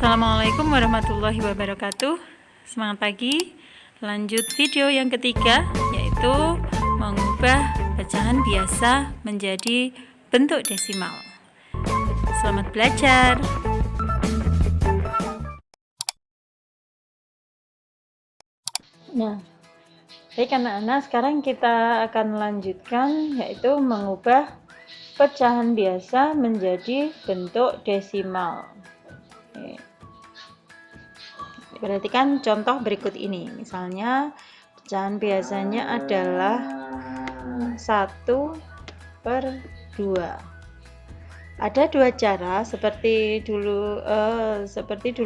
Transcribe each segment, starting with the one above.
Assalamualaikum warahmatullahi wabarakatuh. Semangat pagi. Lanjut video yang ketiga, yaitu mengubah pecahan biasa menjadi bentuk desimal. Selamat belajar. Nah, baik anak-anak, sekarang kita akan lanjutkan, yaitu mengubah pecahan biasa menjadi bentuk desimal. Oke. Perhatikan contoh berikut ini. Misalnya pecahan biasanya adalah 1/2. Ada dua cara seperti dulu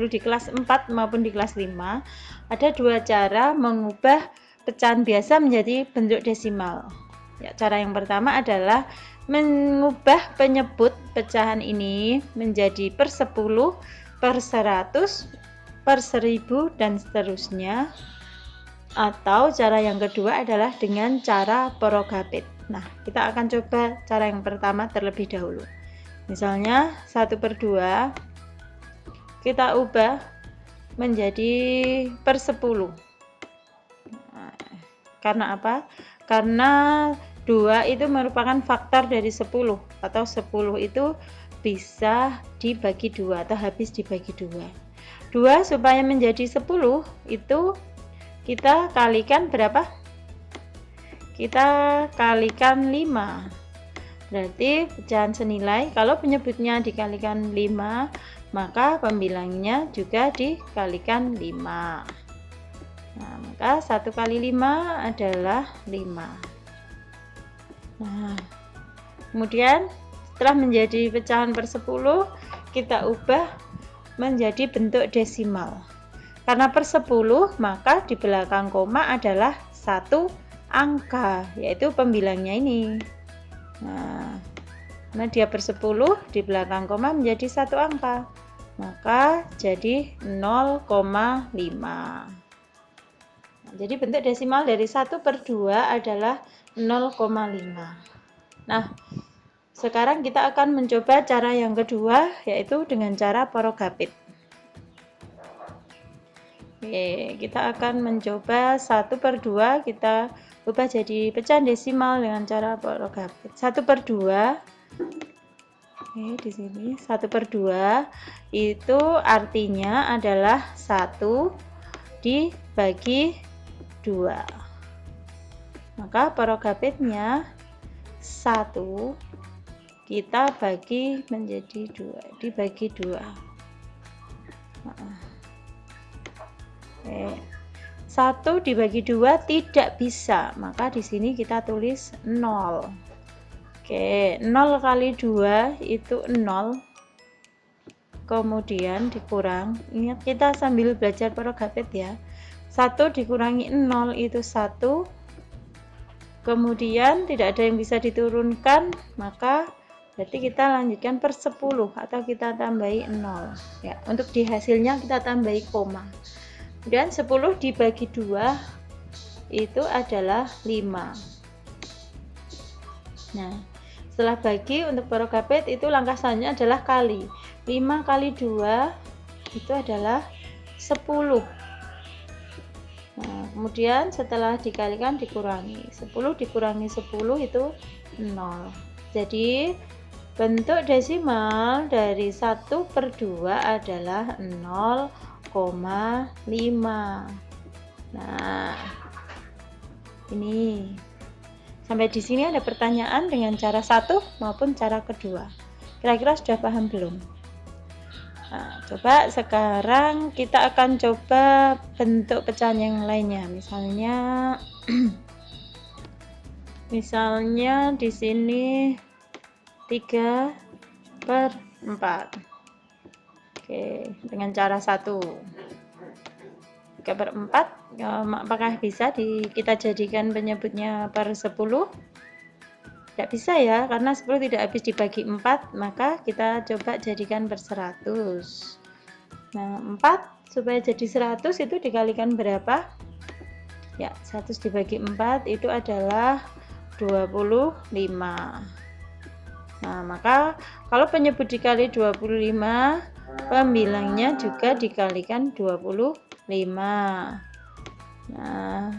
di kelas 4 maupun di kelas 5. Ada dua cara mengubah pecahan biasa menjadi bentuk desimal. Ya, cara yang pertama adalah mengubah penyebut pecahan ini menjadi per 10, per 100, per 1000 dan seterusnya. Atau cara yang kedua adalah dengan cara porogapit. Nah, kita akan coba cara yang pertama terlebih dahulu. Misalnya 1/2 kita ubah menjadi per 10. Nah, karena apa? Karena 2 itu merupakan faktor dari 10, atau 10 itu bisa dibagi 2 atau habis dibagi 2. 2 supaya menjadi 10 itu kita kalikan berapa? Kita kalikan 5. Berarti pecahan senilai, kalau penyebutnya dikalikan 5, maka pembilangnya juga dikalikan 5. Nah, maka 1 kali 5 adalah 5. Nah, kemudian setelah menjadi pecahan per 10, kita ubah menjadi bentuk desimal. Karena per 10, maka di belakang koma adalah satu angka, yaitu pembilangnya ini. Nah, karena dia per 10, di belakang koma menjadi satu angka, maka jadi 0,5. Nah, jadi bentuk desimal dari 1/2 adalah 0,5. Nah, sekarang kita akan mencoba cara yang kedua, yaitu dengan cara porogapit. Oke, kita akan mencoba 1/2 kita ubah jadi pecahan desimal dengan cara porogapit. 1/2. Oke, di sini 1/2 itu artinya adalah 1 dibagi 2. Maka porogapitnya 1 kita bagi menjadi 2, dibagi 2. Oke. 1 dibagi 2 tidak bisa, maka di sini kita tulis 0. Oke, 0 kali 2 itu 0. Kemudian dikurang, ingat kita sambil belajar porogapit ya. 1 dikurangi 0 itu 1. Kemudian tidak ada yang bisa diturunkan, maka berarti kita lanjutkan per 10 atau kita tambahi 0 ya. Untuk di hasilnya kita tambahi koma. Kemudian 10 dibagi 2 itu adalah 5. Nah, setelah bagi untuk porogapit itu langkah selanjutnya adalah kali. 5 kali 2 itu adalah 10. Nah, kemudian setelah dikalikan dikurangi. 10 dikurangi 10 itu 0. Jadi bentuk desimal dari 1/2 adalah 0,5. Nah, ini. Sampai di sini ada pertanyaan dengan cara 1 maupun cara kedua. Kira-kira sudah paham belum? Nah, coba sekarang kita akan coba bentuk pecahan yang lainnya. Misalnya di sini 3/4. Oke, dengan cara 1. 3/4, apakah bisa kita jadikan penyebutnya per 10? Tidak bisa ya, karena 10 tidak habis dibagi 4, maka kita coba jadikan per 100. Nah, 4 supaya jadi 100 itu dikalikan berapa? Ya, 100 dibagi 4 itu adalah 25. Nah, maka kalau penyebut dikali 25, pembilangnya juga dikalikan 25. Nah,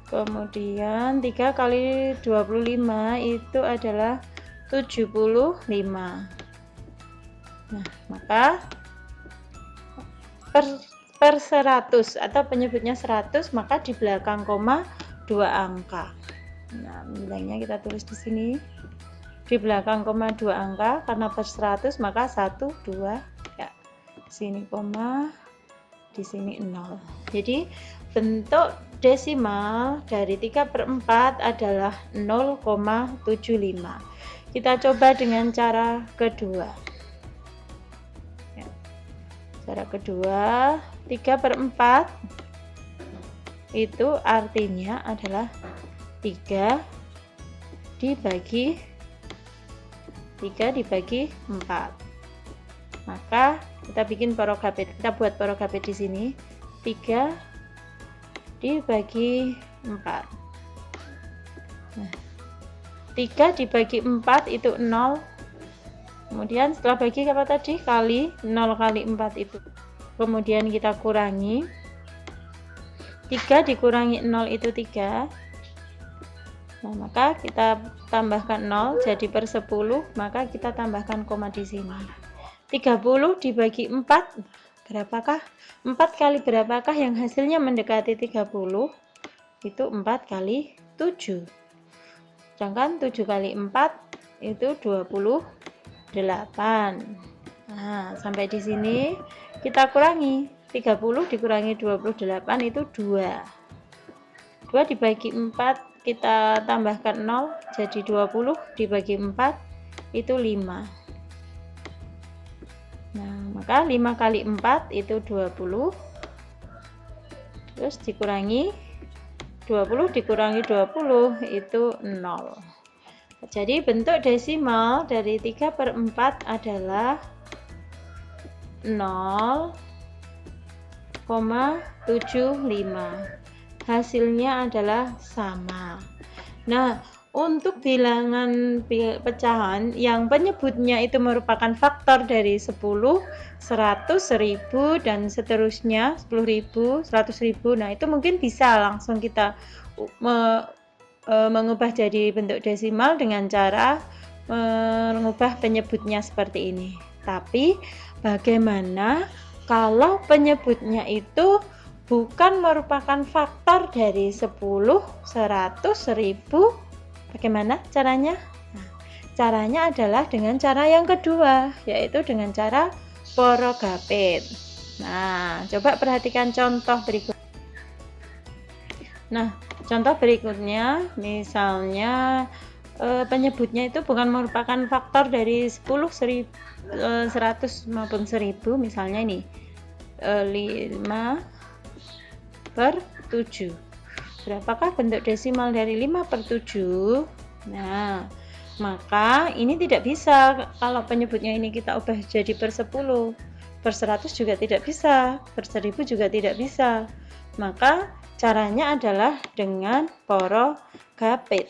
kemudian 3 kali 25 itu adalah 75. Nah, maka per 100 atau penyebutnya 100, maka di belakang koma 2 angka. Nah, nilainya kita tulis di sini. Di belakang koma 2 angka, karena per 100 maka 1, 2, ya. Sini koma, di sini 0. Jadi bentuk desimal dari 3/4 adalah 0,75. Kita coba dengan cara kedua. Cara kedua, 3/4 itu artinya adalah 3 dibagi 4. Maka kita bikin porogapit. Kita buat porogapit di sini. 3 dibagi 4. Nah, 3 dibagi 4 itu 0. Kemudian setelah bagi apa tadi? Kali 0 kali 4 itu. Kemudian kita kurangi. 3 dikurangi 0 itu 3. Nah, maka kita tambahkan 0 jadi per 10, maka kita tambahkan koma di sini. 30 dibagi 4 berapakah? 4 kali berapakah yang hasilnya mendekati 30? Itu 4 kali 7. Sedangkan 7 kali 4 itu 28. Nah, sampai di sini kita kurangi. 30 dikurangi 28 itu 2. 2 dibagi 4 kita tambahkan 0 jadi 20 dibagi 4 itu 5. Nah, maka 5 kali 4 itu 20. Terus dikurangi 20 dikurangi 20 itu 0. Jadi bentuk desimal dari 3/4 adalah 0,75. Hasilnya adalah sama. Nah, untuk bilangan pecahan yang penyebutnya itu merupakan faktor dari 10, 100, 1000 dan seterusnya, 10.000, 100.000. Nah, itu mungkin bisa langsung kita mengubah jadi bentuk desimal dengan cara mengubah penyebutnya seperti ini. Tapi bagaimana kalau penyebutnya itu bukan merupakan faktor dari 10, 100, 1000? Bagaimana caranya? Nah, caranya adalah dengan cara yang kedua, yaitu dengan cara porogapit. Nah, coba perhatikan contoh berikut. Nah, contoh berikutnya, misalnya penyebutnya itu bukan merupakan faktor dari 10, 100 maupun 1000, misalnya ini 5/7. Berapakah bentuk desimal dari 5/7? Nah, maka ini tidak bisa kalau penyebutnya ini kita ubah jadi per 10. Per 100 juga tidak bisa, per 1000 juga tidak bisa. Maka caranya adalah dengan porogapit.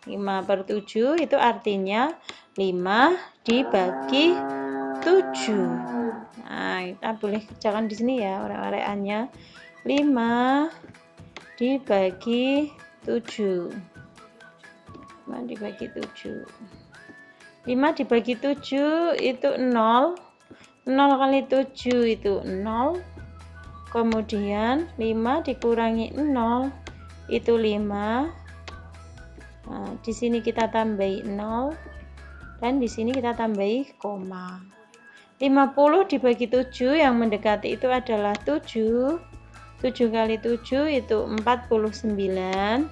5/7 itu artinya 5 dibagi 7. Nah, kita boleh kerjakan di sini ya orek-orekannya. 5 dibagi 7. 5 dibagi 7. 5 dibagi 7 itu 0. 0 kali 7 itu 0. Kemudian 5 dikurangi 0 itu 5. Nah, di sini kita tambahi 0 dan di sini kita tambahi koma. 50 dibagi 7 yang mendekati itu adalah 7. 7 kali 7 itu 49.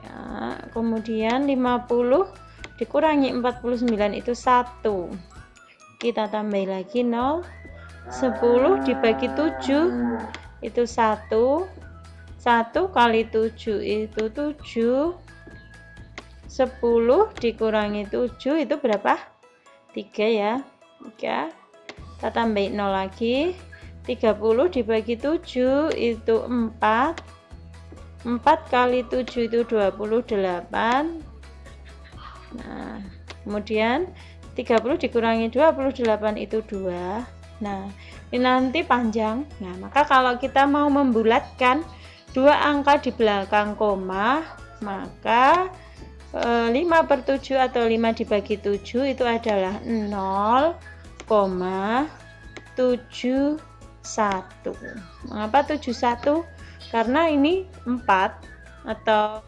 Ya, kemudian 50 dikurangi 49 itu 1. Kita tambah lagi 0. 10 dibagi 7 itu 1. 1 kali 7 itu 7. 10 dikurangi 7 itu berapa? 3 ya. 3. Kita tambahin 0 lagi. 30 dibagi 7 itu 4. 4 kali 7 itu 28. Nah, kemudian 30 dikurangi 28 itu 2. Nah, ini nanti panjang. Nah, maka kalau kita mau membulatkan dua angka di belakang koma, maka 5/7 atau 5 dibagi 7 itu adalah 0,71. Mengapa 71? Karena ini 4 atau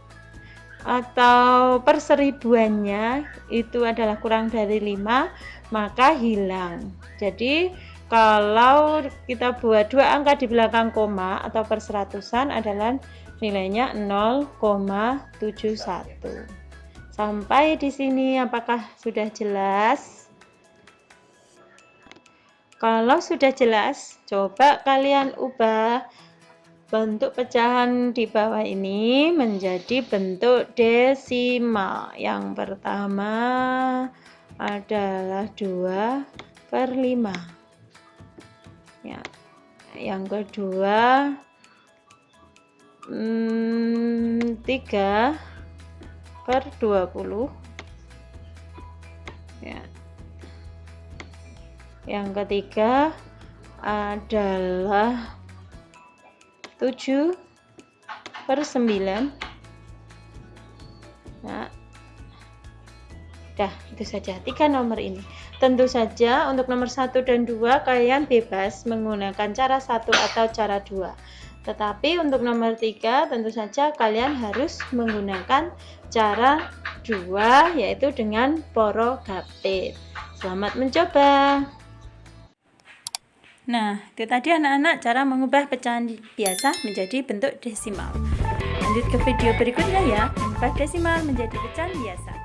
perseribuannya itu adalah kurang dari 5, maka hilang. Jadi kalau kita buat dua angka di belakang koma atau perseratusan adalah nilainya 0,71. Sampai di sini apakah sudah jelas? Kalau sudah jelas, coba kalian ubah bentuk pecahan di bawah ini menjadi bentuk desimal. Yang pertama adalah 2/5. Ya. Yang kedua 3/20. Ya. Yang ketiga adalah 7/9. Nah, dah itu saja 3 nomor ini. Tentu saja untuk nomor 1 dan 2 kalian bebas menggunakan cara 1 atau cara 2. Tetapi untuk nomor 3 tentu saja kalian harus menggunakan cara 2, yaitu dengan porogapit. Selamat mencoba. Nah, itu tadi anak-anak cara mengubah pecahan biasa menjadi bentuk desimal. Lanjut ke video berikutnya ya, mengubah desimal menjadi pecahan biasa.